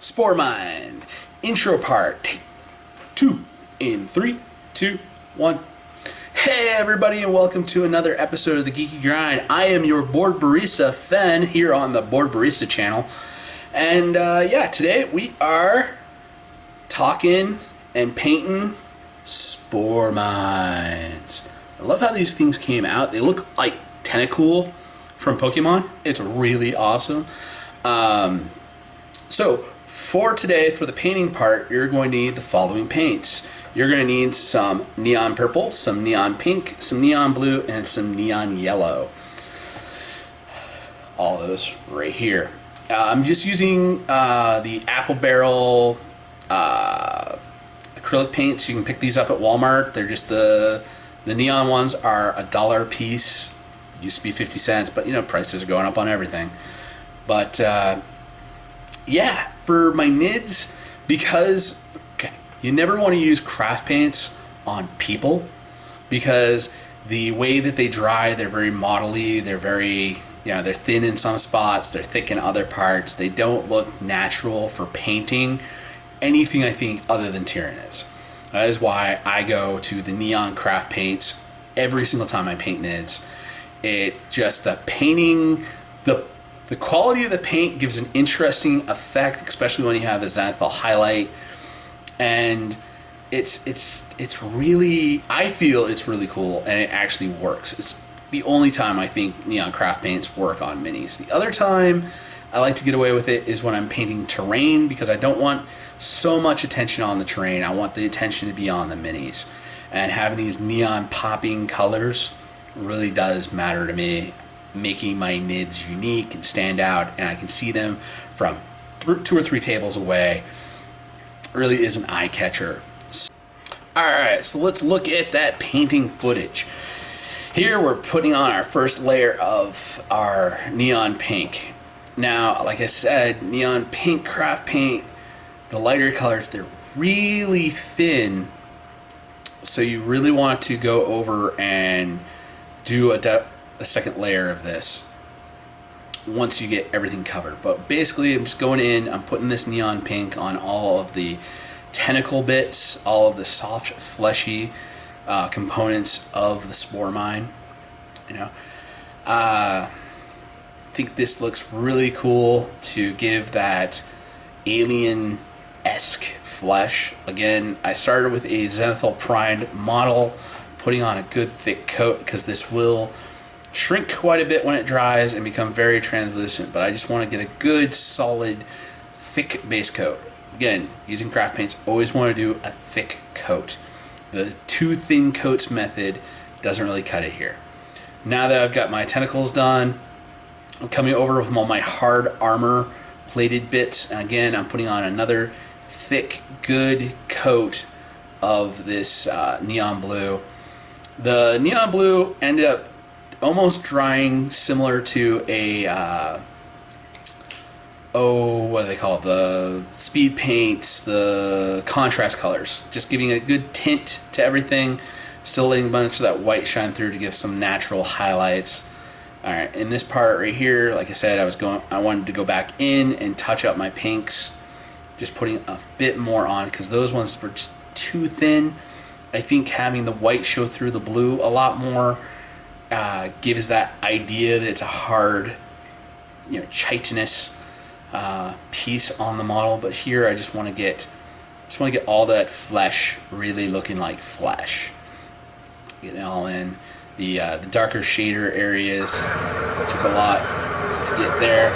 Sporemines intro part, take 2 in 3, 2, 1. Hey everybody, and welcome to another episode of the Geeky Grind. I am your board barista, Fen, here on the Board Barista channel. And yeah, today we are talking and painting Sporemines. I love how these things came out. They look like Tentacool from Pokemon. It's really awesome. So for today, for the painting part, you're going to need the following paints. You're going to need some neon purple, some neon pink, some neon blue, and some neon yellow. All those right here. I'm just using the apple barrel acrylic paints. You can pick these up at Walmart. They're just the neon ones are $1 a piece. Used to be 50 cents, but you know, prices are going up on everything. But yeah, for my nids, because you never want to use craft paints on people, because the way that they dry, they're very modelly, they're very, they're thin in some spots, they're thick in other parts. They don't look natural for painting anything, I think, other than Tyranids. That is why I go to the neon craft paints every single time I paint nids. It just, the painting, the quality of the paint gives an interesting effect, especially when you have a zenathal highlight. And it's really, I feel it's really cool, and it actually works. It's the only time I think neon craft paints work on minis. The other time I like to get away with it is when I'm painting terrain, because I don't want so much attention on the terrain. I want the attention to be on the minis. And having these neon popping colors really does matter to me, making my nids unique and stand out, and I can see them from 2 or 3 tables away. Really is an eye catcher. Alright, so let's look at that painting footage. Here we're putting on our first layer of our neon pink. Now, like I said, neon pink craft paint, the lighter colors, they're really thin, so you really want to go over and do a second layer of this once you get everything covered. But basically, I'm just going in, I'm putting this neon pink on all of the tentacle bits, all of the soft, fleshy components of the Sporemine. I think this looks really cool to give that alien-esque flesh. Again, I started with a zenathal primed model, putting on a good thick coat, because this will shrink quite a bit when it dries and become very translucent, but I just want to get a good solid thick base coat. Again, using craft paints, always want to do a thick coat. The too thin coats method doesn't really cut it here. Now that I've got my tentacles done, I'm coming over with all my hard armor plated bits, and again I'm putting on another thick good coat of this neon blue. The neon blue ended up almost drying similar to a what do they call it, the speed paints, the contrast colors, just giving a good tint to everything, still letting a bunch of that white shine through to give some natural highlights. Alright, in this part right here, like I said, I wanted to go back in and touch up my pinks, just putting a bit more on, because those ones were just too thin. I think having the white show through the blue a lot more gives that idea that it's a hard, chitinous piece on the model. But here I just want to get all that flesh really looking like flesh. Get it all in. The darker shader areas took a lot to get there.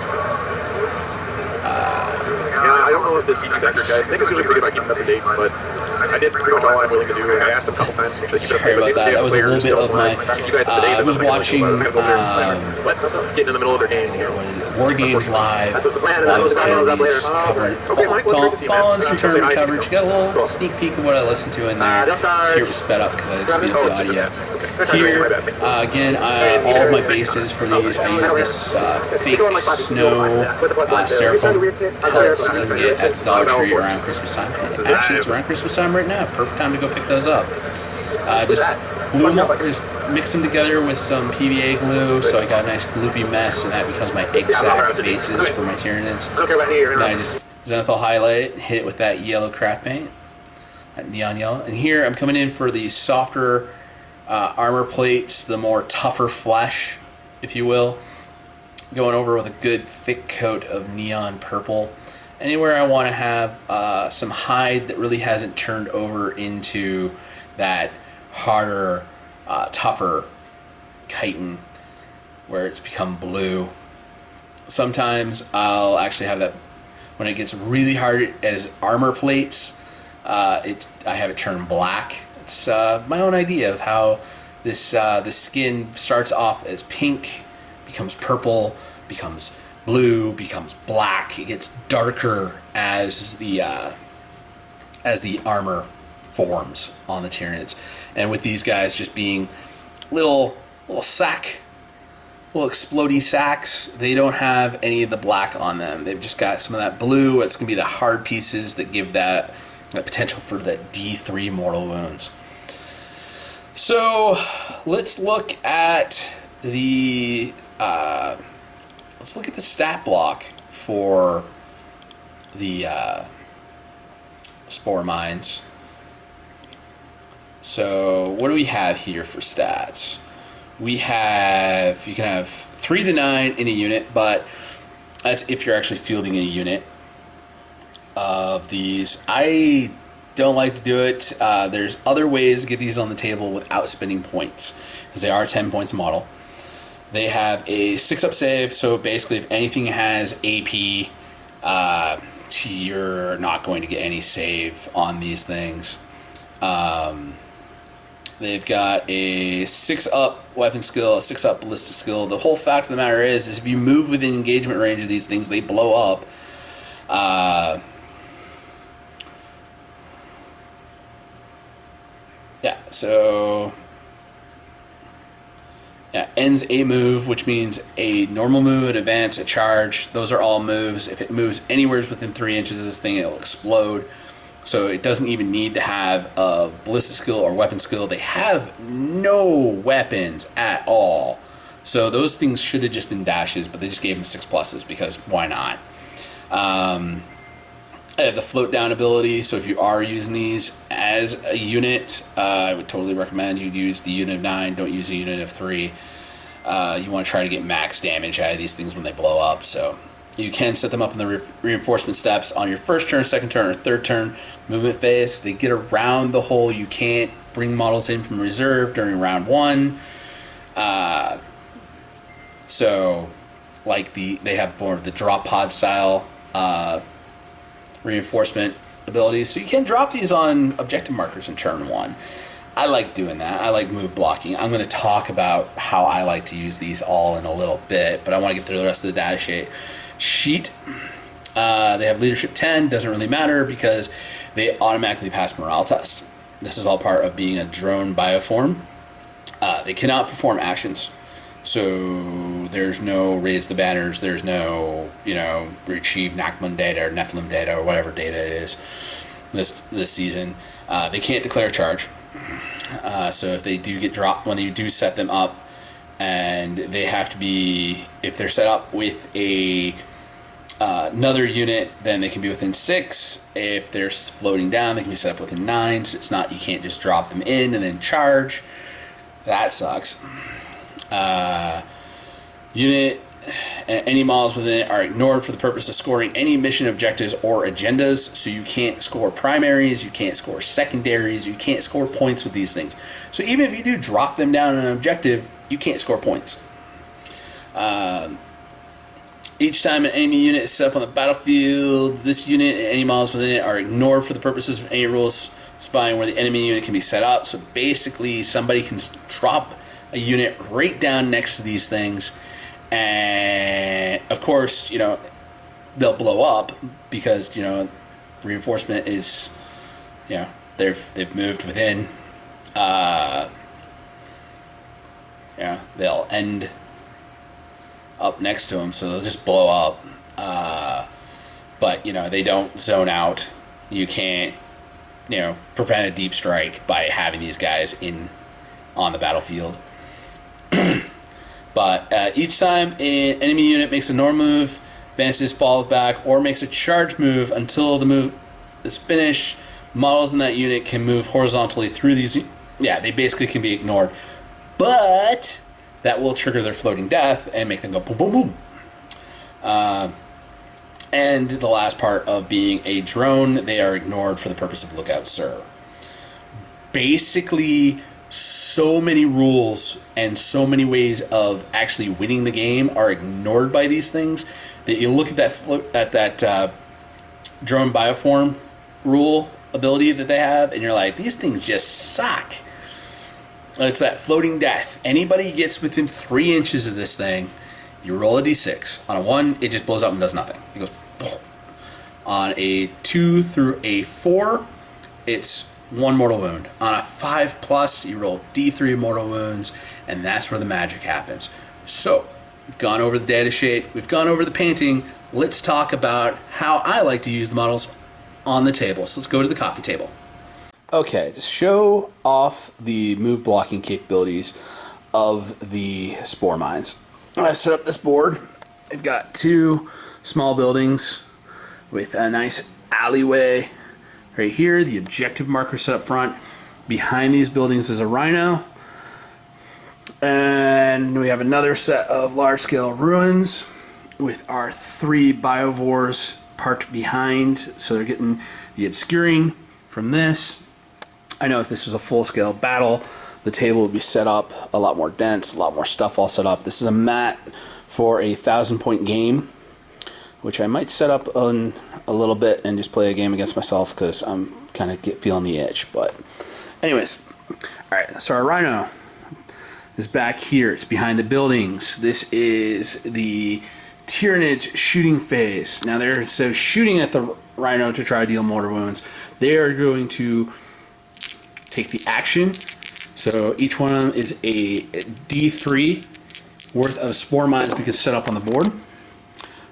I don't know if this exact guys. I think it's usually pretty good about keeping up to date, but I did pretty much all I'm willing to do. I asked a couple times. Sorry about that. That was a little bit of my. I was watching getting in the middle of their game. Wargames live while I was painting these, just following some tournament coverage. Got a little sneak peek of what I listened to in there. Here it was sped up because I speeded the audio. Here, again, all of my bases for these, I use this fake snow styrofoam pellets that you can get at the Dollar Tree around Christmas time. Actually, it's around Christmas time right now. Perfect time to go pick those up. Just glue them up, just mix them together with some PVA glue, so I got a nice gloopy mess, and that becomes my exact bases for my Tyranids. And I just Zenathal highlight, hit it with that yellow craft paint, that neon yellow. And here I'm coming in for the softer armor plates, the more tougher flesh, if you will. Going over with a good thick coat of neon purple. Anywhere I want to have some hide that really hasn't turned over into that harder, tougher chitin, where it's become blue. Sometimes I'll actually have that when it gets really hard as armor plates. I have it turn black. It's my own idea of how this the skin starts off as pink, becomes purple, becomes blue, becomes black. It gets darker as the armor forms on the Tyranids. And with these guys just being little explodey sacks, they don't have any of the black on them. They've just got some of that blue. It's going to be the hard pieces that give that potential for the D3 mortal wounds. So let's look at the stat block for the Sporemines. So what do we have here for stats? You can have 3 to 9 in a unit, but that's if you're actually fielding a unit of these. I don't like to do it. There's other ways to get these on the table without spending points, because they are 10 points a model. They have a 6-up save, so basically if anything has AP, you're not going to get any save on these things. They've got a 6-up weapon skill, a 6-up ballistic skill. The whole fact of the matter is if you move within engagement range of these things, they blow up. Ends a move, which means a normal move, an advance, a charge. Those are all moves. If it moves anywhere within 3 inches of this thing, it'll explode. So it doesn't even need to have a ballistic skill or weapon skill. They have no weapons at all. So those things should have just been dashes, but they just gave them 6+s because why not? I have the float down ability, so if you are using these as a unit, I would totally recommend you use the unit of 9, don't use a unit of 3. You want to try to get max damage out of these things when they blow up. So you can set them up in the reinforcement steps on your first turn, second turn, or third turn movement phase. They get around the whole you can't bring models in from reserve during round 1. So like they have more of the drop pod style reinforcement abilities, so you can drop these on objective markers in turn 1. I like doing that. I like move blocking. I'm going to talk about how I like to use these all in a little bit, but I want to get through the rest of the data sheet. They have leadership 10. Doesn't really matter because they automatically pass morale test. This is all part of being a drone bioform. They cannot perform actions. So there's no raise the banners, there's no, retrieve necromunda data or Nephilim data or whatever data it is this season. They can't declare a charge. So if they do get dropped, when you do set them up, and they have to be, if they're set up with another unit, then they can be within 6. If they're floating down, they can be set up within 9. So it's not, you can't just drop them in and then charge. That sucks. Unit, any models within it are ignored for the purpose of scoring any mission objectives or agendas. So you can't score primaries, you can't score secondaries, you can't score points with these things. So even if you do drop them down on an objective, you can't score points. Each time an enemy unit is set up on the battlefield, this unit and any models within it are ignored for the purposes of any rules specifying where the enemy unit can be set up. So basically somebody can drop a unit right down next to these things, and of course they'll blow up because reinforcement is they've moved within. They'll end up next to them, so they'll just blow up. But they don't zone out. You can't prevent a deep strike by having these guys on the battlefield. But each time an enemy unit makes a normal move, advances, falls back, or makes a charge move until the move is finished, models in that unit can move horizontally through these. Yeah, they basically can be ignored. But that will trigger their floating death and make them go boom, boom, boom. And the last part of being a drone, they are ignored for the purpose of lookout, sir. Basically, so many rules and so many ways of actually winning the game are ignored by these things that you look at that drone bioform rule ability that they have, and you're like, these things just suck. It's that floating death. Anybody gets within 3 inches of this thing, you roll a d6. On a 1, it just blows up and does nothing. It goes boom. On a 2 through a 4, it's 1 mortal wound. On a 5+, you roll d3 mortal wounds, and that's where the magic happens. So, we've gone over the data sheet, we've gone over the painting. Let's talk about how I like to use the models on the table. So let's go to the coffee table. Okay, to show off the move blocking capabilities of the Sporemines, I set up this board. I've got 2 small buildings with a nice alleyway right here, the objective marker set up front. Behind these buildings is a rhino, and we have another set of large-scale ruins with our 3 biovores parked behind, so they're getting the obscuring from this. I know if this was a full-scale battle, the table would be set up a lot more dense, a lot more stuff all set up. This is a mat for a 1,000-point game, which I might set up on a little bit and just play a game against myself because I'm kind of feeling the itch. But anyways, all right, so our rhino is back here. It's behind the buildings. This is the Tyranids shooting phase. Now they're shooting at the rhino to try to deal mortar wounds. They are going to take the action. So each one of them is a D3 worth of spore mines we can set up on the board.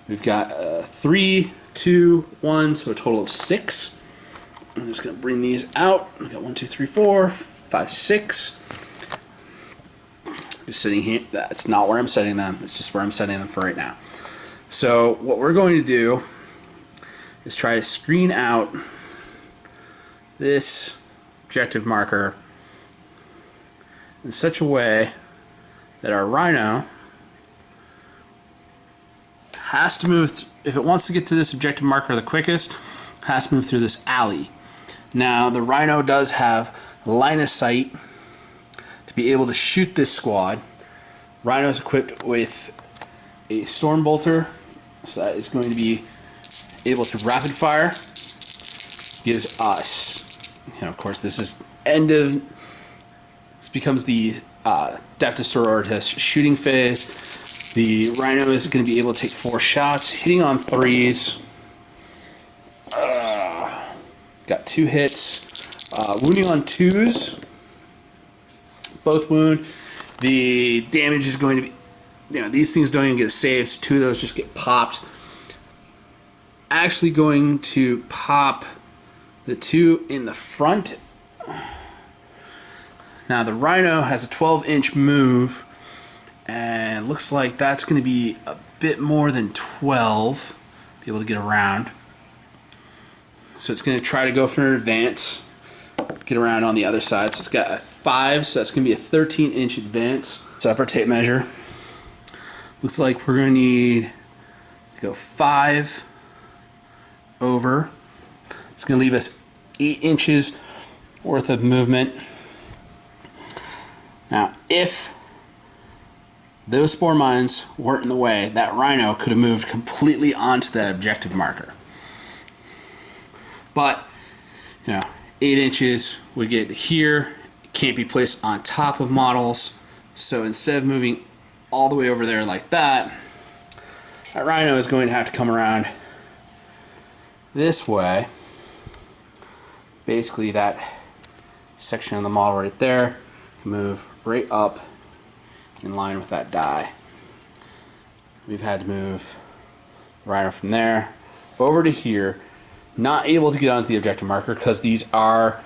We've got 3, 2, 1, so a total of 6. I'm just going to bring these out. We've got 1, 2, 3, 4, 5, 6. Just sitting here. That's not where I'm setting them. It's just where I'm setting them for right now. So what we're going to do is try to screen out this objective marker in such a way that our rhino has to move, if it wants to get to this objective marker the quickest, has to move through this alley. Now the rhino does have line of sight to be able to shoot this squad. Rhino is equipped with a storm bolter, so that is going to be able to rapid fire. Gives us, of course, this is this becomes the Deptus Sororitas shooting phase. The rhino is going to be able to take 4 shots, hitting on 3s. Got 2 hits, wounding on 2s. Both wound. The damage is going to be, these things don't even get saved, so 2 of those just get popped. Actually going to pop the 2 in the front. Now the rhino has a 12-inch move, and looks like that's going to be a bit more than 12. Be able to get around. So it's going to try to go for an advance, get around on the other side. So it's got a 5, so that's going to be a 13-inch advance. Separate tape measure. Looks like we're going to need to go 5 over. It's going to leave us 8 inches worth of movement. Now, if those spore mines weren't in the way, that rhino could have moved completely onto that objective marker. But, 8 inches would get here. It can't be placed on top of models. So instead of moving all the way over there like that, that rhino is going to have to come around this way. Basically, that section of the model right there can move right up in line with that die. We've had to move the rhino from there over to here. Not able to get onto the objective marker because these are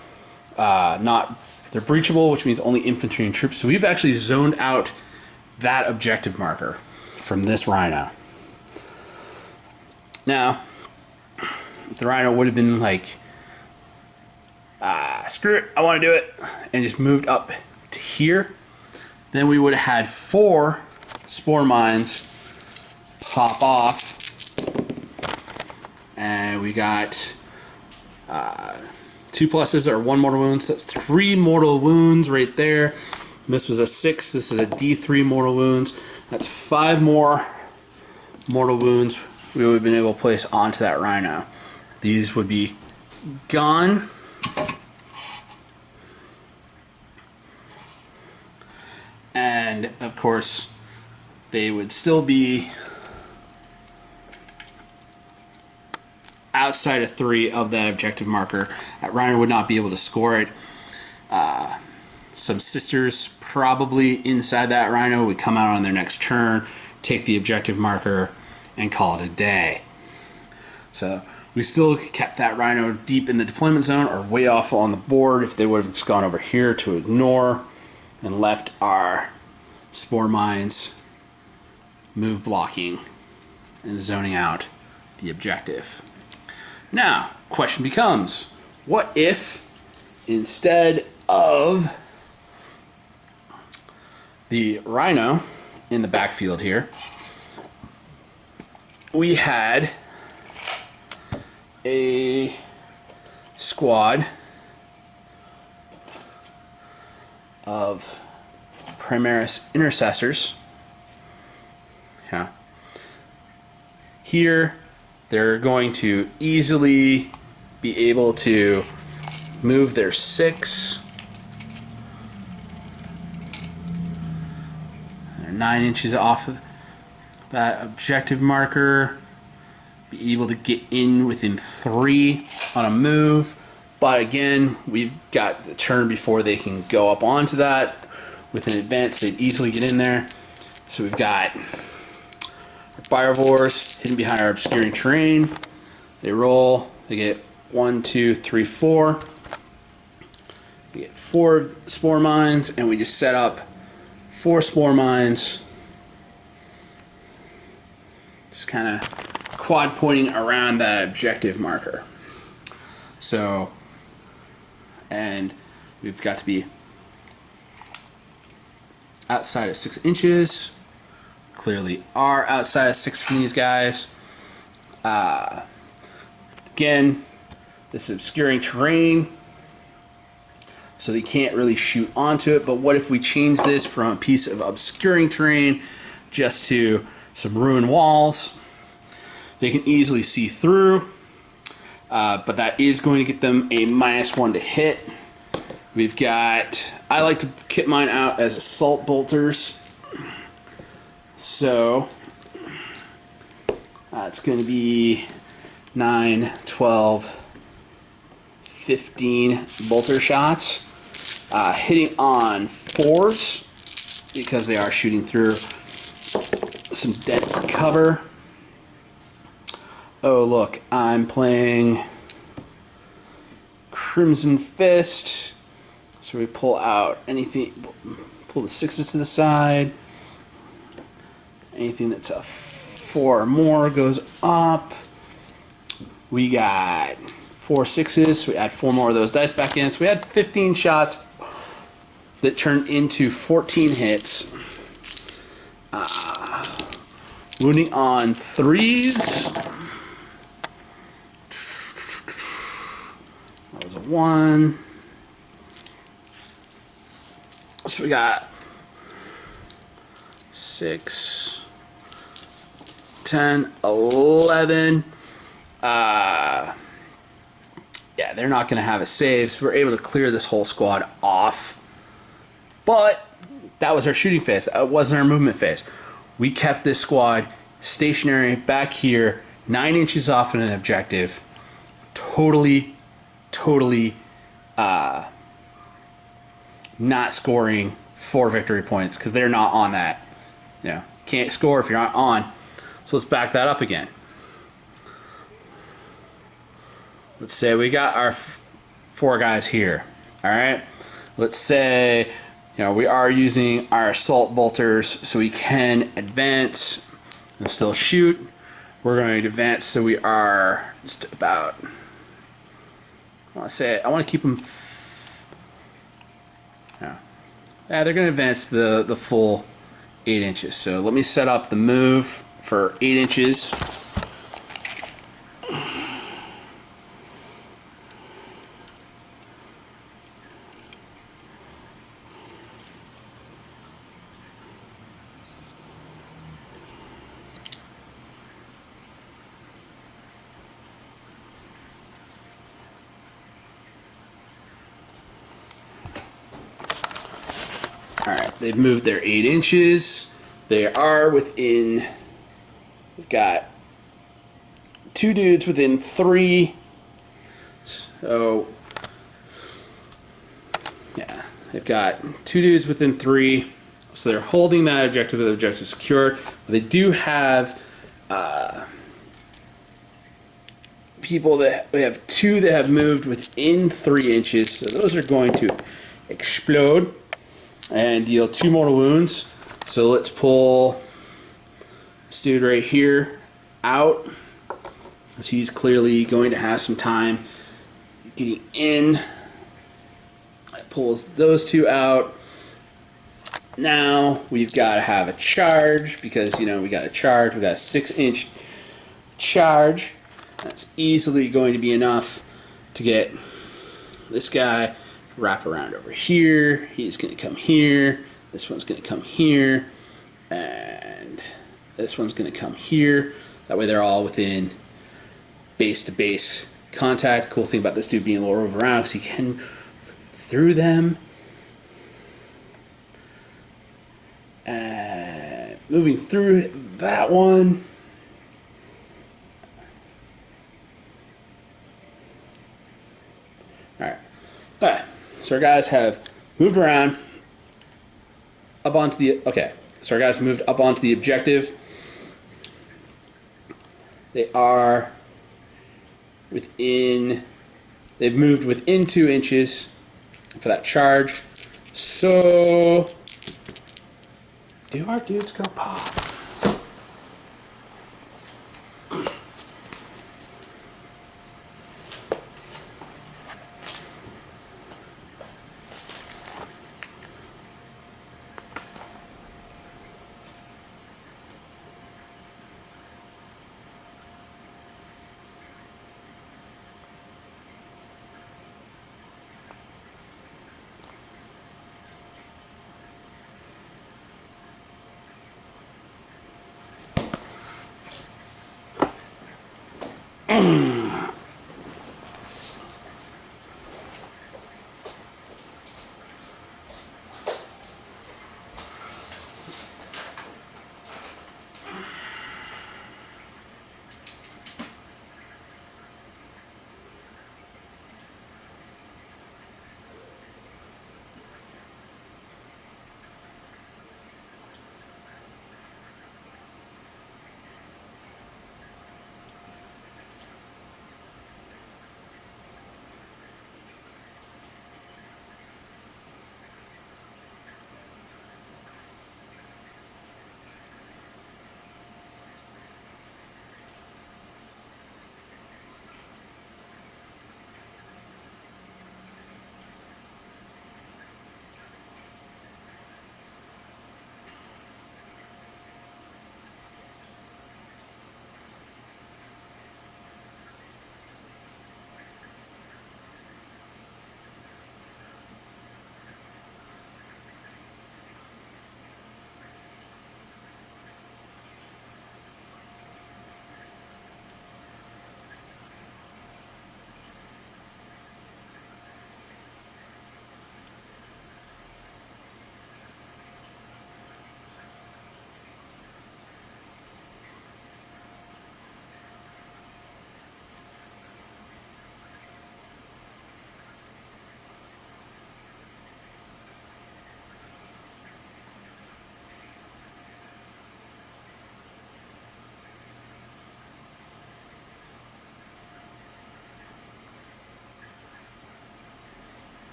they're breachable, which means only infantry and troops. So we've actually zoned out that objective marker from this rhino. Now, the rhino would have been like, screw it, I want to do it, and just moved up to here, then we would have had 4 spore mines pop off, and we got 2 pluses or 1 mortal wound, so that's 3 mortal wounds right there. This was a 6, this is a D3 mortal wounds. That's 5 more mortal wounds we would have been able to place onto that rhino. These would be gone. And of course, they would still be outside of 3 of that objective marker. That rhino would not be able to score it. Some sisters probably inside that rhino would come out on their next turn, take the objective marker, and call it a day. So we still kept that rhino deep in the deployment zone or way off on the board if they would have just gone over here to ignore and left our spore mines move blocking and zoning out the objective. Now, question becomes, what if instead of the rhino in the backfield here, we had a squad of Primaris intercessors. Yeah. Here, they're going to easily be able to move their 6. They're 9 inches off of that objective marker. Be able to get in within 3 on a move. But again, we've got the turn before they can go up onto that. With an advance, they'd easily get in there. So we've got our Byrvors hidden behind our obscuring terrain. They roll. They get 1, 2, 3, 4. We get 4 spore mines, and we just set up 4 spore mines. Just kind of quad pointing around that objective marker. So, and we've got to be outside of 6 inches. Clearly are outside of 6 from these guys. Again, this is obscuring terrain, so they can't really shoot onto it. But what if we change this from a piece of obscuring terrain just to some ruined walls? They can easily see through, but that is going to get them a -1 to hit. We've got, I like to kit mine out as assault bolters. So it's going to be 9, 12, 15 bolter shots, hitting on 4s because they are shooting through some dense cover. Oh look, I'm playing Crimson Fist, so we pull out anything, pull the 6s to the side. Anything that's a 4 or more goes up. We got 4 6s, so we add 4 more of those dice back in. So we had 15 shots that turned into 14 hits. Wounding on 3s. That was a 1. So we got 6, 10, 11. Yeah, they're not going to have a save, so we're able to clear this whole squad off. But that was our shooting phase. That wasn't our movement phase. We kept this squad stationary back here, 9 inches off of an objective. Totally not scoring 4 victory points because they're not on that. You know, can't score if you're not on. So let's back that up again. Let's say we got our 4 guys here. All right. Let's say, you know, we are using our assault bolters so we can advance and still shoot. we're going to advance, so we are just about, I want to keep them, yeah, they're going to advance the full 8 inches. So let me set up the move for 8 inches. Alright, they've moved their 8 inches. They are within, we've got 2 dudes within 3. So, yeah, they've got 2 dudes within 3. So they're holding that objective, the objective secured. But they do have people that, we have 2 that have moved within 3 inches. So those are going to explode and deal 2 mortal wounds. So let's pull this dude right here out, as he's clearly going to have some time getting in. It pulls those 2 out. Now we've got to have a charge, because, you know, we got a charge. We got a 6-inch charge. That's easily going to be enough to get this guy wrap around over here. He's going to come here. This one's going to come here. And this one's going to come here. That way they're all within base to base contact. The cool thing about this dude being lower over around is he can through them. And moving through that one. Alright. Alright. So our guys have moved around up onto the, okay, so our guys have moved up onto the objective. They are within, they've moved within 2 inches for that charge. So, do our dudes go pop?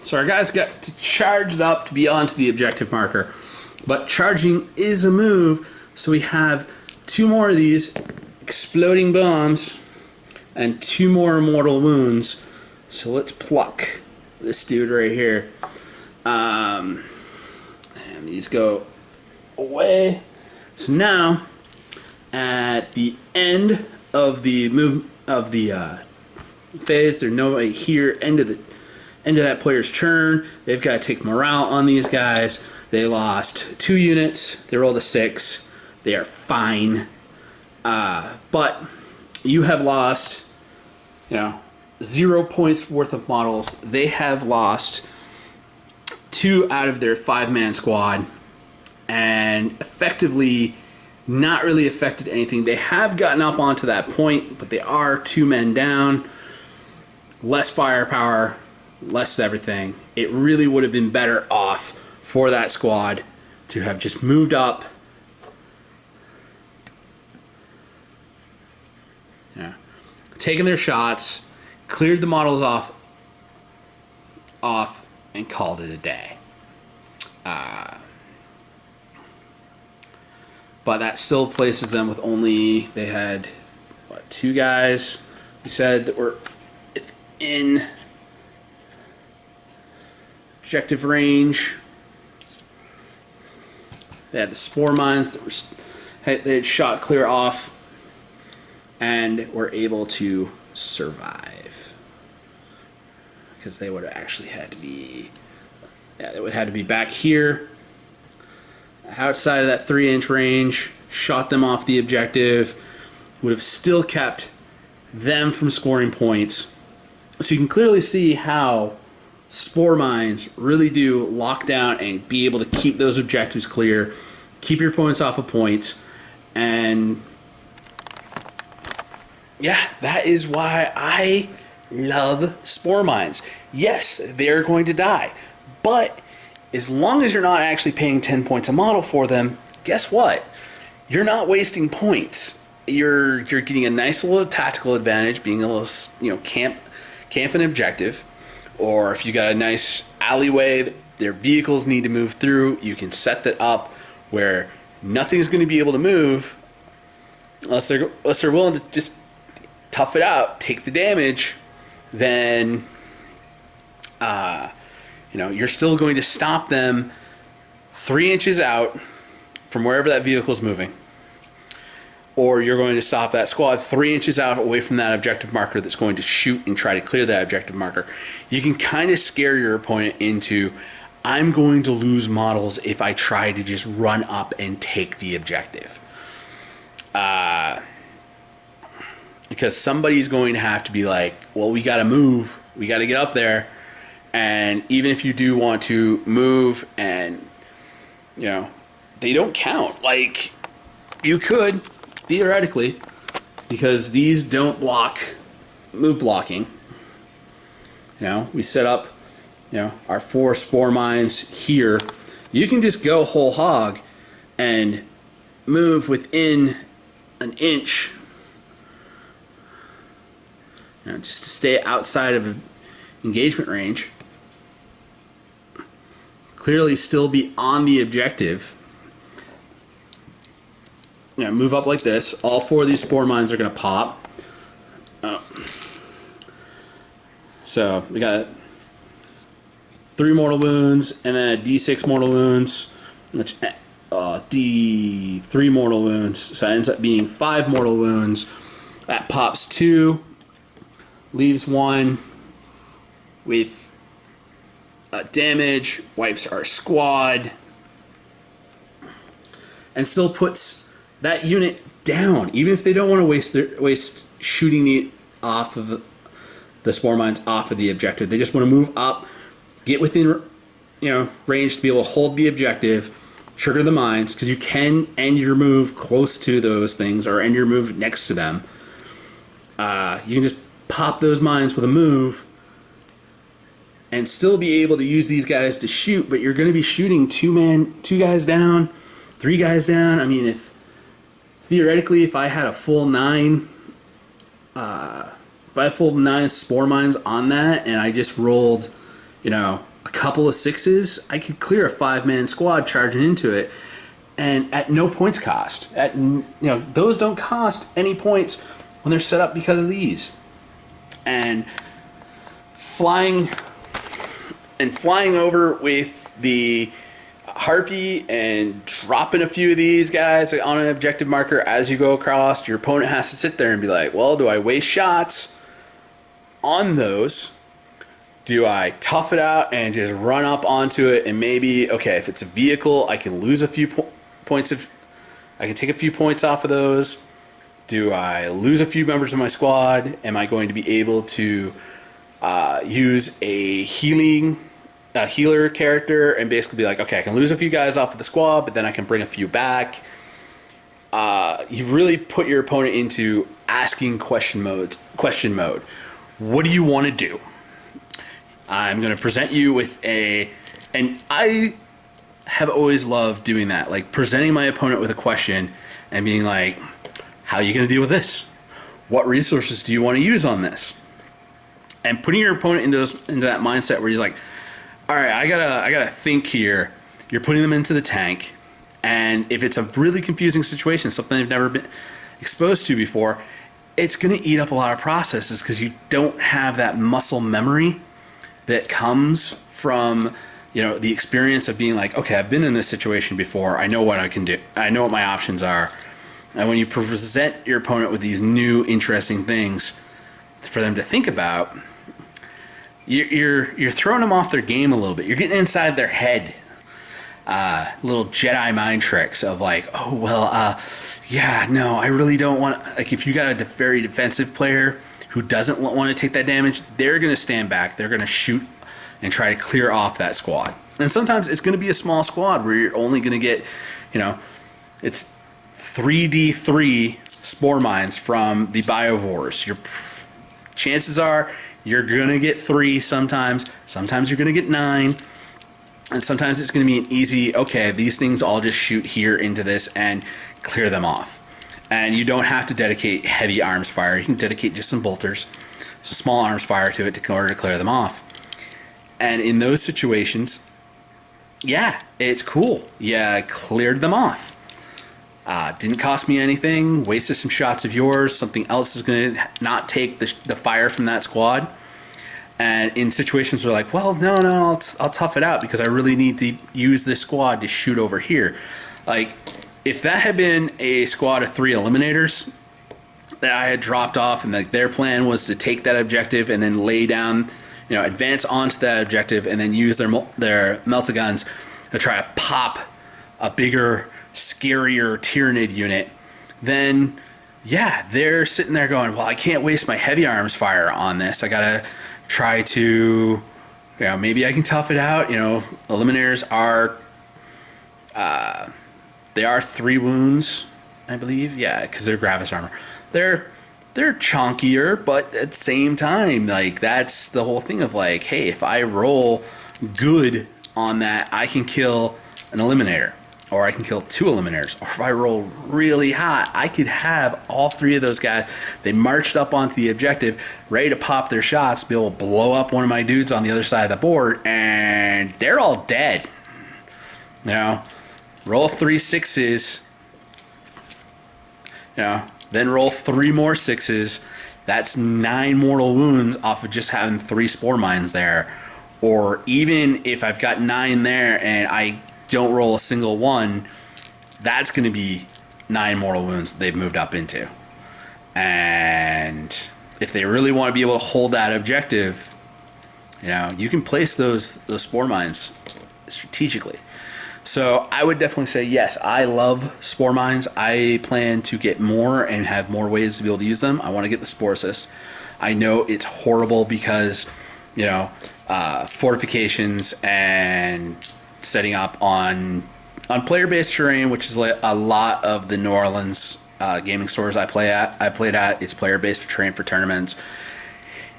So our guys got to charge it up to be onto the objective marker. But charging is a move, so we have 2 more of these exploding bombs and 2 more mortal wounds. So let's pluck this dude right here. And these go away. So now, at the end of the move of the phase, there's nobody here. End of that player's turn. They've got to take morale on these guys. They lost 2 units. They rolled a 6. They are fine. But you have lost, 0 points worth of models. They have lost 2 out of their 5-man squad, and effectively not really affected anything. They have gotten up onto that point, but they are 2 men down. Less firepower, less everything. It really would have been better off for that squad to have just moved up. Yeah. Taken their shots, cleared the models off, and called it a day. But that still places them with only, they had, 2 guys, we said, that were in objective range. They had the Sporemines that were, they had shot clear off and were able to survive. Because they would have actually had to be, they would have had to be back here, outside of that 3-inch range, shot them off the objective, would have still kept them from scoring points. So you can clearly see how Spore Mines really do lock down and be able to keep those objectives clear, keep your opponents off of points, and yeah, that is why I love Spore Mines. Yes, they're going to die, but as long as you're not actually paying 10 points a model for them, guess what? You're not wasting points. You're getting a nice little tactical advantage, being able to camp an objective, or if you got a nice alleyway that their vehicles need to move through, you can set that up where nothing's going to be able to move unless they're willing to just tough it out, take the damage. Then you're still going to stop them 3 inches out from wherever that vehicle's moving, or you're going to stop that squad 3 inches out away from that objective marker that's going to shoot and try to clear that objective marker. You can kind of scare your opponent into, I'm going to lose models if I try to just run up and take the objective. Because somebody's going to have to be like, well, we got to move. We got to get up there. And even if you do want to move and, they don't count. Like, you could, theoretically, because these don't block move blocking. We set up, our 4 Spore Mines here. You can just go whole hog and move within an inch, just to stay outside of engagement range. Clearly still be on the objective. Move up like this. All 4 of these Spore Mines are going to pop. So we got 3 mortal wounds and then a D6 mortal wounds, which D3 mortal wounds. So that ends up being 5 mortal wounds. That pops 2, leaves 1 with damage, wipes our squad, and still puts that unit down, even if they don't want to waste shooting the off of the Spore Mines off of the objective. They just want to move up, get within range to be able to hold the objective, trigger the mines, because you can end your move close to those things or end your move next to them. You can just pop those mines with a move and still be able to use these guys to shoot, but you're going to be shooting 2 guys down, 3 guys down. I mean, if theoretically, if I had a full 9 Spore Mines on that, and I just rolled, a couple of 6s, I could clear a 5-man squad charging into it, and at no points cost. Those don't cost any points when they're set up because of these. And flying over with the Harpy and dropping a few of these guys on an objective marker as you go across, your opponent has to sit there and be like, well, do I waste shots on those? Do I tough it out and just run up onto it and maybe, okay, if it's a vehicle, I can lose a few points I can take a few points off of those. Do I lose a few members of my squad? Am I going to be able to use a healer character and basically be like, okay, I can lose a few guys off of the squad, but then I can bring a few back. You really put your opponent into asking question mode. What do you want to do? I'm going to present you with and I have always loved doing that, like presenting my opponent with a question and being like, how are you going to deal with this? What resources do you want to use on this? And putting your opponent into that mindset where he's like, all right, I gotta think here. You're putting them into the tank, and if it's a really confusing situation, something they've never been exposed to before, it's gonna eat up a lot of processes because you don't have that muscle memory that comes from the experience of being like, okay, I've been in this situation before. I know what I can do. I know what my options are. And when you present your opponent with these new interesting things for them to think about, you're throwing them off their game a little bit. You're getting inside their head. Little Jedi mind tricks of like, oh, well, yeah, no, I really don't want to. Like, if you got a very defensive player who doesn't want to take that damage, they're going to stand back. They're going to shoot and try to clear off that squad. And sometimes it's going to be a small squad where you're only going to get, it's 3d3 spore mines from the biovores. Your chances are you're going to get 3 sometimes. Sometimes you're going to get 9. And sometimes it's going to be an easy, okay, these things all just shoot here into this and clear them off. And you don't have to dedicate heavy arms fire. You can dedicate just some bolters, some small arms fire to it in order to clear them off. And in those situations, yeah, it's cool. Yeah, I cleared them off. Didn't cost me anything, wasted some shots of yours, something else is going to not take the fire from that squad. And in situations where like, well, no, I'll tough it out because I really need to use this squad to shoot over here. Like, if that had been a squad of 3 eliminators that I had dropped off and like their plan was to take that objective and then lay down, advance onto that objective and then use their meltaguns to try to pop a bigger, scarier Tyranid unit, then yeah, they're sitting there going, well, I can't waste my heavy arms fire on this. I gotta try to, maybe I can tough it out. Eliminators are, they are 3 wounds, I believe. Yeah, because they're gravis armor. They're chunkier, but at the same time, like, that's the whole thing of like, hey, if I roll good on that, I can kill an eliminator, or I can kill 2 eliminators, or if I roll really hot, I could have all 3 of those guys. They marched up onto the objective, ready to pop their shots, be able to blow up one of my dudes on the other side of the board, and they're all dead. Roll 3 6s, then roll 3 more 6s. That's 9 mortal wounds off of just having 3 spore mines there. Or even if I've got 9 there and I don't roll a single one, that's going to be 9 mortal wounds they've moved up into. And if they really want to be able to hold that objective, you can place those spore mines strategically. So I would definitely say yes, I love spore mines. I plan to get more and have more ways to be able to use them. I want to get the spore assist. I know it's horrible because fortifications and setting up on player-based terrain, which is a lot of the New Orleans gaming stores I played at. It's player-based terrain for tournaments.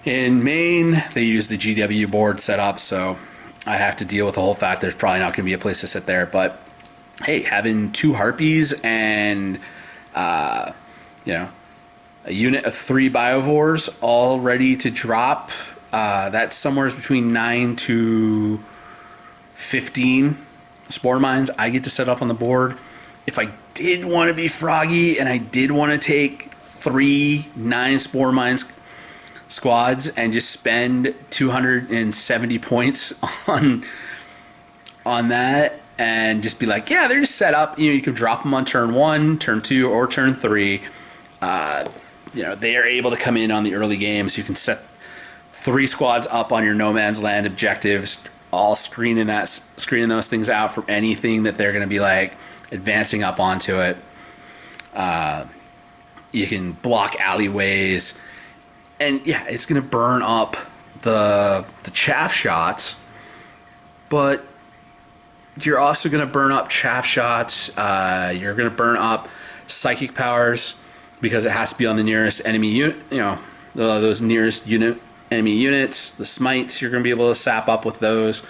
In Maine, they use the GW board setup, so I have to deal with the whole fact there's probably not going to be a place to sit there. But hey, having 2 harpies and a unit of 3 biovores all ready to drop, that's somewhere between 9 to 15 spore mines I get to set up on the board. If I did want to be froggy and I did want to take 3 9 spore mines squads and just spend 270 points on that and just be like, yeah, they're just set up. You can drop them on turn 1, turn 2, or turn 3. They are able to come in on the early game, so you can set 3 squads up on your no man's land objectives, all screening those things out from anything that they're going to be like advancing up onto it. You can block alleyways, and yeah, it's going to burn up the chaff shots, but you're also going to burn up chaff shots. You're going to burn up psychic powers because it has to be on the nearest enemy unit. Those nearest enemy units. The smites, you're going to be able to sap up with those,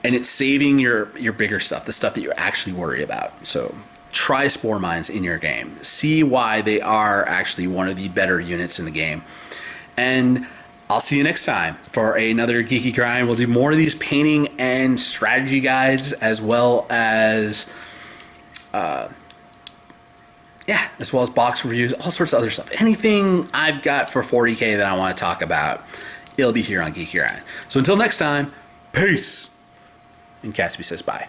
and it's saving your bigger stuff, the stuff that you actually worry about. So try spore mines in your game. See why they are actually one of the better units in the game. And I'll see you next time for another Geeky Grind. We'll do more of these painting and strategy guides, as well as box reviews, all sorts of other stuff. Anything I've got for 40K that I want to talk about, it'll be here on Geeky Grind. So until next time, peace. And Catsby says bye.